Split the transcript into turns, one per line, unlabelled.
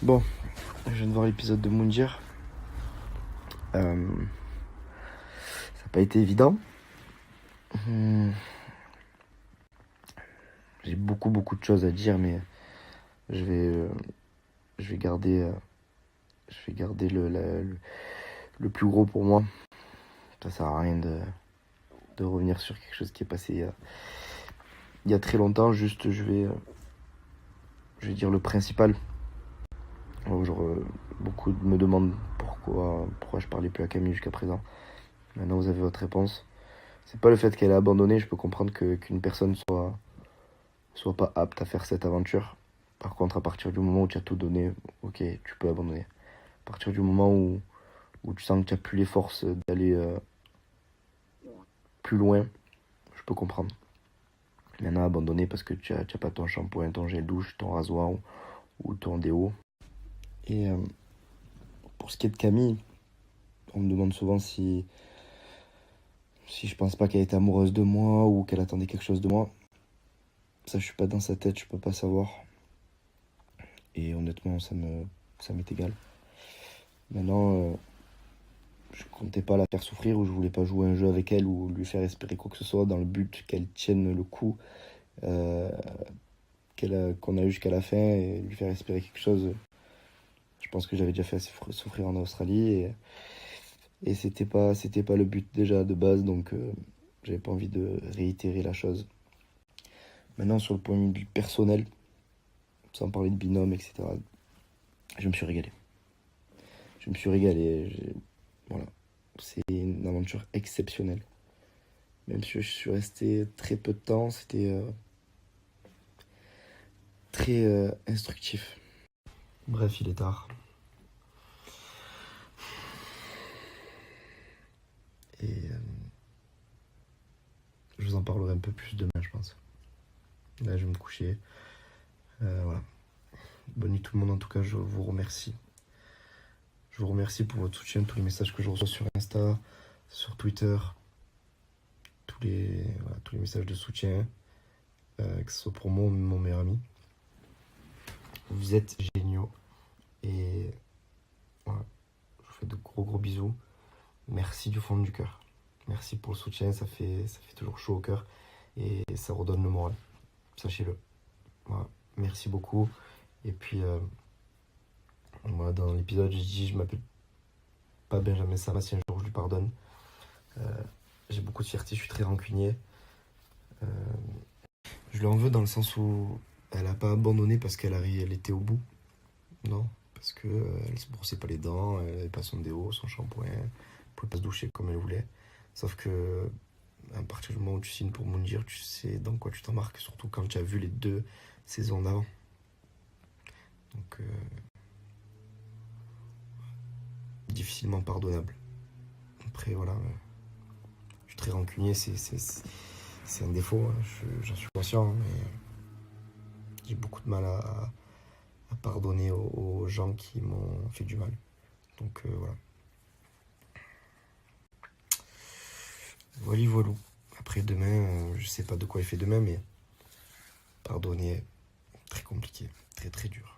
Bon, je viens de voir l'épisode de Moundir. Ça n'a pas été évident. J'ai beaucoup de choses à dire, mais je vais garder, le plus gros pour moi. Ça sert à rien de revenir sur quelque chose qui est passé il y a très longtemps. Juste, je vais dire le principal. Beaucoup me demandent pourquoi je parlais plus à Camille jusqu'à présent. Maintenant, vous avez votre réponse. C'est pas le fait qu'elle ait abandonné. Je peux comprendre qu'une personne soit pas apte à faire cette aventure. Par contre, à partir du moment où tu as tout donné, ok, tu peux abandonner. À partir du moment où tu sens que tu n'as plus les forces d'aller plus loin, je peux comprendre. Maintenant, abandonner parce que tu n'as pas ton shampoing, ton gel douche, ton rasoir ou ton déo. Et pour ce qui est de Camille, on me demande souvent si je pense pas qu'elle était amoureuse de moi ou qu'elle attendait quelque chose de moi. Ça, je suis pas dans sa tête, je peux pas savoir. Et honnêtement, ça m'est égal. Maintenant, je comptais pas la faire souffrir ou je voulais pas jouer un jeu avec elle ou lui faire espérer quoi que ce soit dans le but qu'elle tienne le coup qu'on a eu jusqu'à la fin et lui faire espérer quelque chose. Je pense que j'avais déjà fait assez souffrir en Australie et c'était pas le but déjà de base, donc j'avais pas envie de réitérer la chose. Maintenant, sur le point de vue personnel, sans parler de binôme, etc., je me suis régalé. Voilà. C'est une aventure exceptionnelle. Même si je suis resté très peu de temps, c'était très instructif. Bref, il est tard. Et je vous en parlerai un peu plus demain, je pense. Là, je vais me coucher. Voilà. Bonne nuit tout le monde, en tout cas, je vous remercie. Je vous remercie pour votre soutien, tous les messages que je reçois sur Insta, sur Twitter, tous les messages de soutien, que ce soit pour moi ou mon meilleur ami. Vous êtes géniaux. Et voilà, je vous fais de gros bisous. Merci du fond du cœur. Merci pour le soutien, ça fait toujours chaud au cœur et ça redonne le moral. Sachez-le. Voilà. Merci beaucoup. Et puis, voilà, dans l'épisode, je dis, je m'appelle pas Benjamin Sama, si un jour je lui pardonne. J'ai beaucoup de fierté, je suis très rancunier. Je lui en veux dans le sens où elle a pas abandonné parce elle était au bout. Non, parce que elle se brossait pas les dents, elle avait pas son déo, son shampoing, elle pouvait pas se doucher comme elle voulait. Sauf que à partir du moment où tu signes pour Moundir, tu sais dans quoi tu t'embarques, surtout quand tu as vu les 2 saisons d'avant. Donc difficilement pardonnable. Après voilà, je suis très rancunier, c'est un défaut, hein, j'en suis conscient, hein, mais j'ai beaucoup de mal à pardonner aux gens qui m'ont fait du mal. Donc voilà. Voilà. Après demain, je sais pas de quoi il fait demain, mais pardonner, très compliqué, très dur.